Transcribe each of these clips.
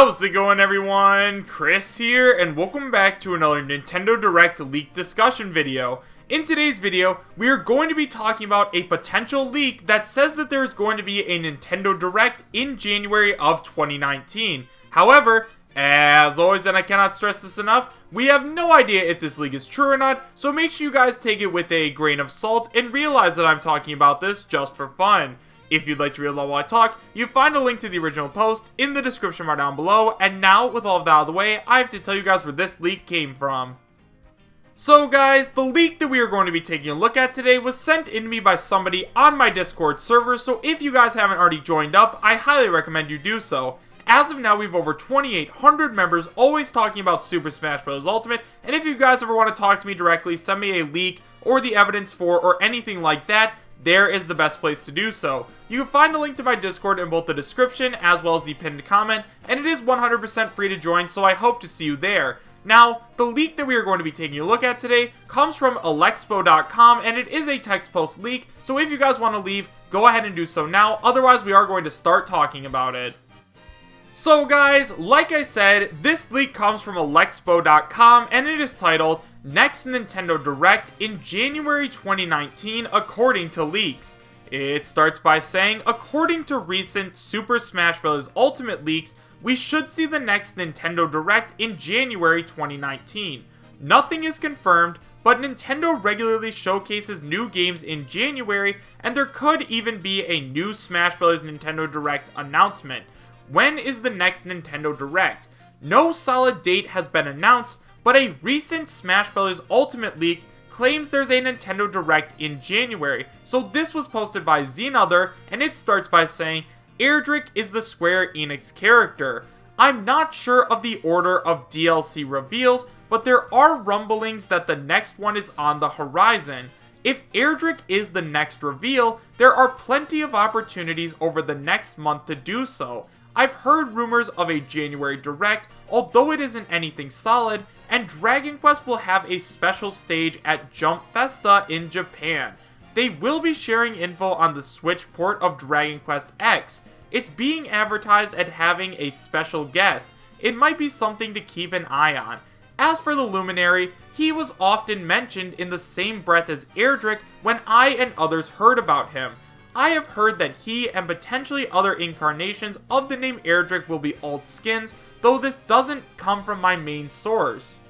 How's it going, everyone? Chris here, and welcome back to another Nintendo Direct leak discussion video. In today's video, we are going to be talking about a potential leak that says that there is going to be a Nintendo Direct in January of 2019. However, as always, and I cannot stress this enough, we have no idea if this leak is true or not, so make sure you guys take it with a grain of salt and realize that I'm talking about this just for fun. If you'd like to read along while I talk, you find a link to the original post in the description bar down below, and now, with all of that out of the way, I have to tell you guys where this leak came from. So guys, the leak that we are going to be taking a look at today was sent in to me by somebody on my Discord server, so if you guys haven't already joined up, I highly recommend you do so. As of now, we have over 2,800 members always talking about Super Smash Bros. Ultimate, and if you guys ever want to talk to me directly, send me a leak or the evidence for or anything like that, there is the best place to do so. You can find a link to my Discord in both the description as well as the pinned comment, and it is 100% free to join, so I hope to see you there. Now, the leak that we are going to be taking a look at today comes from alexpo.com, and it is a text post leak, so if you guys want to leave, go ahead and do so now, otherwise we are going to start talking about it. So guys, like I said, this leak comes from alexpo.com, and it is titled, Next Nintendo Direct in January 2019 according to leaks. It starts by saying, according to recent Super Smash Bros. Ultimate leaks, we should see the next Nintendo Direct in January 2019. Nothing is confirmed, but Nintendo regularly showcases new games in January, and there could even be a new Smash Bros. Nintendo Direct announcement. When is the next Nintendo Direct? No solid date has been announced, but a recent Smash Bros. Ultimate leak claims there's a Nintendo Direct in January. So this was posted by Zeno, and it starts by saying, Erdrick is the Square Enix character. I'm not sure of the order of DLC reveals, but there are rumblings that the next one is on the horizon. If Erdrick is the next reveal, there are plenty of opportunities over the next month to do so. I've heard rumors of a January Direct, although it isn't anything solid, and Dragon Quest will have a special stage at Jump Festa in Japan. They will be sharing info on the Switch port of Dragon Quest X. It's being advertised at having a special guest. It might be something to keep an eye on. As for the Luminary, he was often mentioned in the same breath as Erdrick when I and others heard about him. I have heard that he and potentially other incarnations of the name Erdrick will be alt skins, though this doesn't come from my main source.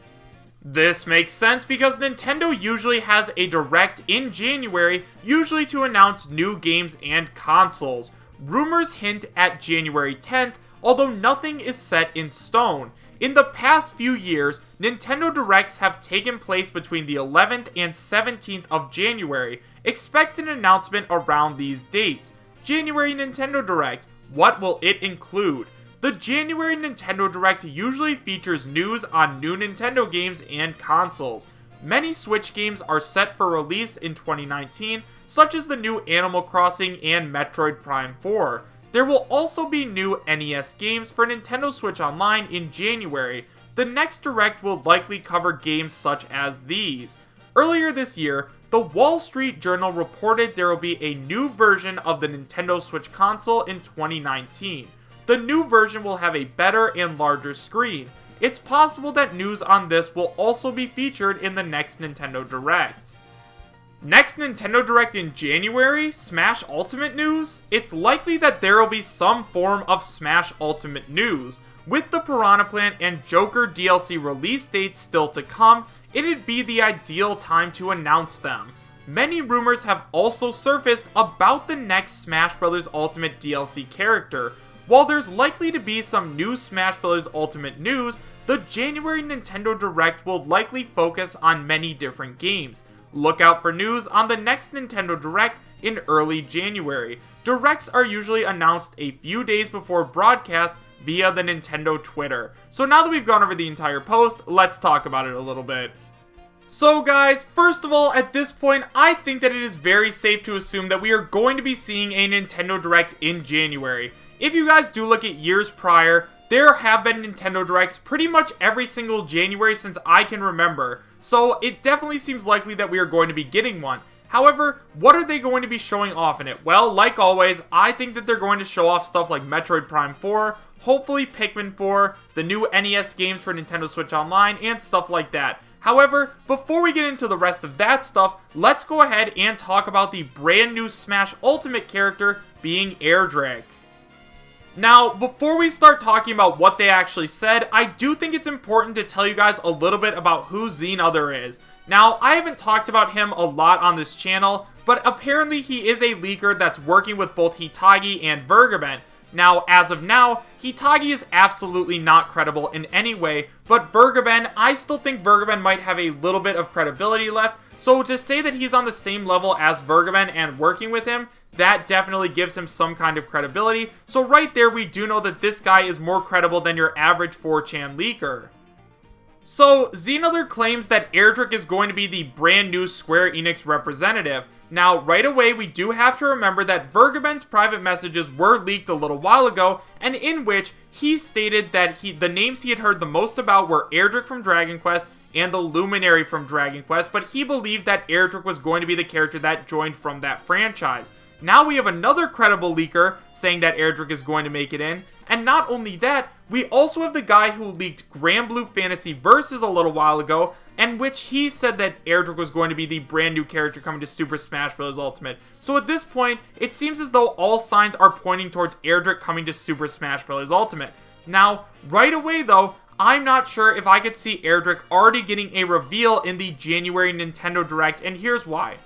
This makes sense because Nintendo usually has a Direct in January, usually to announce new games and consoles. Rumors hint at January 10th, although nothing is set in stone. In the past few years, Nintendo Directs have taken place between the 11th and 17th of January. Expect an announcement around these dates. January Nintendo Direct, what will it include? The January Nintendo Direct usually features news on new Nintendo games and consoles. Many Switch games are set for release in 2019, such as the new Animal Crossing and Metroid Prime 4. There will also be new NES games for Nintendo Switch Online in January. The next Direct will likely cover games such as these. Earlier this year, the Wall Street Journal reported there will be a new version of the Nintendo Switch console in 2019. The new version will have a better and larger screen. It's possible that news on this will also be featured in the next Nintendo Direct. Next Nintendo Direct in January? Smash Ultimate news? It's likely that there will be some form of Smash Ultimate news. With the Piranha Plant and Joker DLC release dates still to come, it'd be the ideal time to announce them. Many rumors have also surfaced about the next Smash Bros. Ultimate DLC character. While there's likely to be some new Smash Bros. Ultimate news, the January Nintendo Direct will likely focus on many different games. Look out for news on the next Nintendo Direct in early January. Directs are usually announced a few days before broadcast via the Nintendo Twitter. So now that we've gone over the entire post, let's talk about it a little bit. So guys, first of all, at this point, I think that it is very safe to assume that we are going to be seeing a Nintendo Direct in January. If you guys do look at years prior, there have been Nintendo Directs pretty much every single January since I can remember, so it definitely seems likely that we are going to be getting one. However, what are they going to be showing off in it? Well, like always, I think that they're going to show off stuff like Metroid Prime 4, hopefully Pikmin 4, the new NES games for Nintendo Switch Online, and stuff like that. However, before we get into the rest of that stuff, let's go ahead and talk about the brand new Smash Ultimate character being Airdrick. Now, before we start talking about what they actually said, I do think it's important to tell you guys a little bit about who Zeno is. Now, I haven't talked about him a lot on this channel, but apparently he is a leaker that's working with both Hitagi and Vergaben. Now, as of now, Hitagi is absolutely not credible in any way, but Vergaben, I still think Vergaben might have a little bit of credibility left, so to say that he's on the same level as Vergaben and working with him, that definitely gives him some kind of credibility, so right there we do know that this guy is more credible than your average 4chan leaker. So, Zeno claims that Airdrick is going to be the brand new Square Enix representative. Now, right away, we do have to remember that Vergaben's private messages were leaked a little while ago, and in which he stated that the names he had heard the most about were Airdrick from Dragon Quest and the Luminary from Dragon Quest, but he believed that Airdrick was going to be the character that joined from that franchise. Now we have another credible leaker saying that Airdrick is going to make it in, and not only that, we also have the guy who leaked Granblue Fantasy Versus a little while ago, in which he said that Airdrick was going to be the brand new character coming to Super Smash Bros. Ultimate. So at this point, it seems as though all signs are pointing towards Airdrick coming to Super Smash Bros. Ultimate. Now, right away though, I'm not sure if I could see Airdrick already getting a reveal in the January Nintendo Direct, and here's why.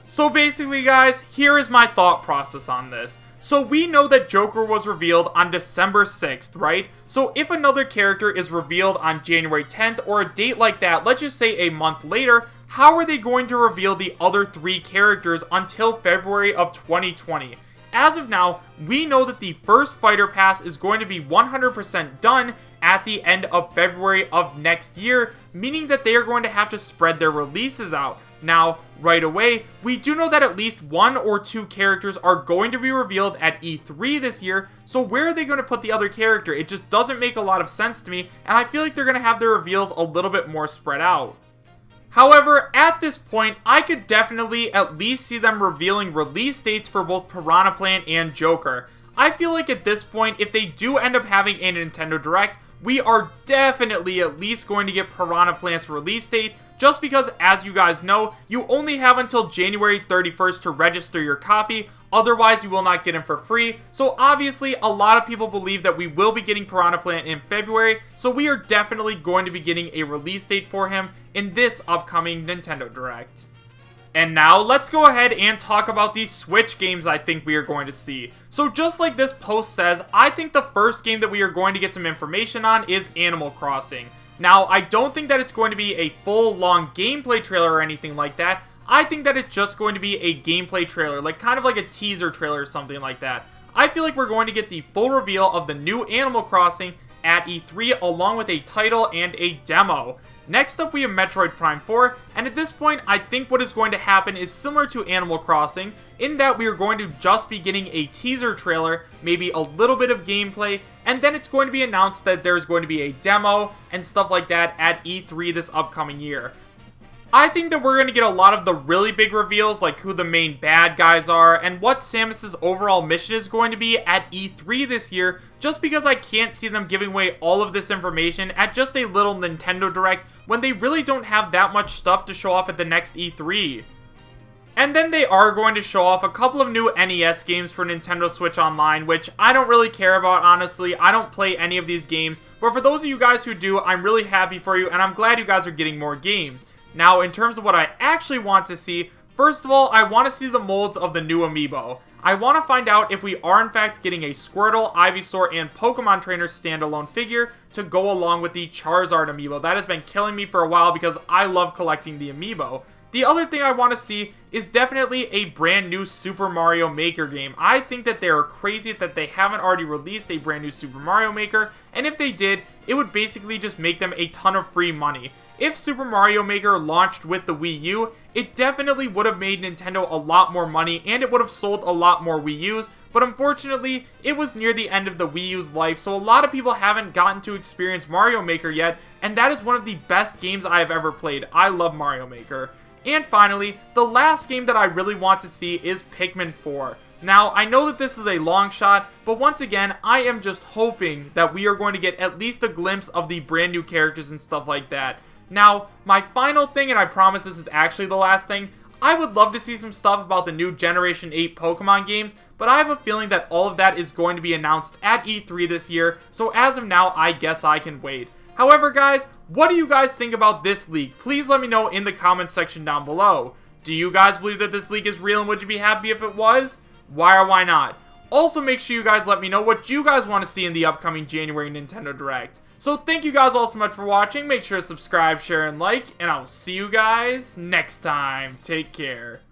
So basically guys, here is my thought process on this. So we know that Joker was revealed on December 6th, right? So if another character is revealed on January 10th or a date like that, let's just say a month later, how are they going to reveal the other 3 characters until February of 2020? As of now, we know that the first Fighter Pass is going to be 100% done at the end of February of next year, meaning that they are going to have to spread their releases out. Now, right away, we do know that at least 1 or 2 characters are going to be revealed at E3 this year, so where are they going to put the other character? It just doesn't make a lot of sense to me, and I feel like they're going to have their reveals a little bit more spread out. However, at this point, I could definitely at least see them revealing release dates for both Piranha Plant and Joker. I feel like at this point, if they do end up having a Nintendo Direct, we are definitely at least going to get Piranha Plant's release date, just because, as you guys know, you only have until January 31st to register your copy, otherwise you will not get him for free. So obviously, a lot of people believe that we will be getting Piranha Plant in February, so we are definitely going to be getting a release date for him in this upcoming Nintendo Direct. And now, let's go ahead and talk about these Switch games I think we are going to see. So just like this post says, I think the first game that we are going to get some information on is Animal Crossing. Now, I don't think that it's going to be a full, long gameplay trailer or anything like that. I think that it's just going to be a gameplay trailer, like kind of like a teaser trailer or something like that. I feel like we're going to get the full reveal of the new Animal Crossing at E3 along with a title and a demo. Next up, we have Metroid Prime 4, and at this point, I think what is going to happen is similar to Animal Crossing, in that we are going to just be getting a teaser trailer, maybe a little bit of gameplay, and then it's going to be announced that there's going to be a demo and stuff like that at E3 this upcoming year. I think that we're going to get a lot of the really big reveals, like who the main bad guys are, and what Samus's overall mission is going to be at E3 this year, just because I can't see them giving away all of this information at just a little Nintendo Direct, when they really don't have that much stuff to show off at the next E3. And then they are going to show off a couple of new NES games for Nintendo Switch Online, which I don't really care about, honestly. I don't play any of these games, but for those of you guys who do, I'm really happy for you, and I'm glad you guys are getting more games. Now, in terms of what I actually want to see, first of all, I want to see the molds of the new amiibo. I want to find out if we are in fact getting a Squirtle, Ivysaur, and Pokemon Trainer standalone figure to go along with the Charizard amiibo. That has been killing me for a while because I love collecting the amiibo. The other thing I want to see is definitely a brand new Super Mario Maker game. I think that they are crazy that they haven't already released a brand new Super Mario Maker, and if they did, it would basically just make them a ton of free money. If Super Mario Maker launched with the Wii U, it definitely would have made Nintendo a lot more money, and it would have sold a lot more Wii U's, but unfortunately, it was near the end of the Wii U's life, so a lot of people haven't gotten to experience Mario Maker yet, and that is one of the best games I have ever played. I love Mario Maker. And finally, the last game that I really want to see is Pikmin 4. Now, I know that this is a long shot, but once again, I am just hoping that we are going to get at least a glimpse of the brand new characters and stuff like that. Now, my final thing, and I promise this is actually the last thing, I would love to see some stuff about the new Generation 8 Pokemon games, but I have a feeling that all of that is going to be announced at E3 this year, so as of now, I guess I can wait. However, guys, what do you guys think about this leak? Please let me know in the comments section down below. Do you guys believe that this leak is real, and would you be happy if it was? Why or why not? Also, make sure you guys let me know what you guys want to see in the upcoming January Nintendo Direct. So thank you guys all so much for watching. Make sure to subscribe, share, and like, and I will see you guys next time. Take care.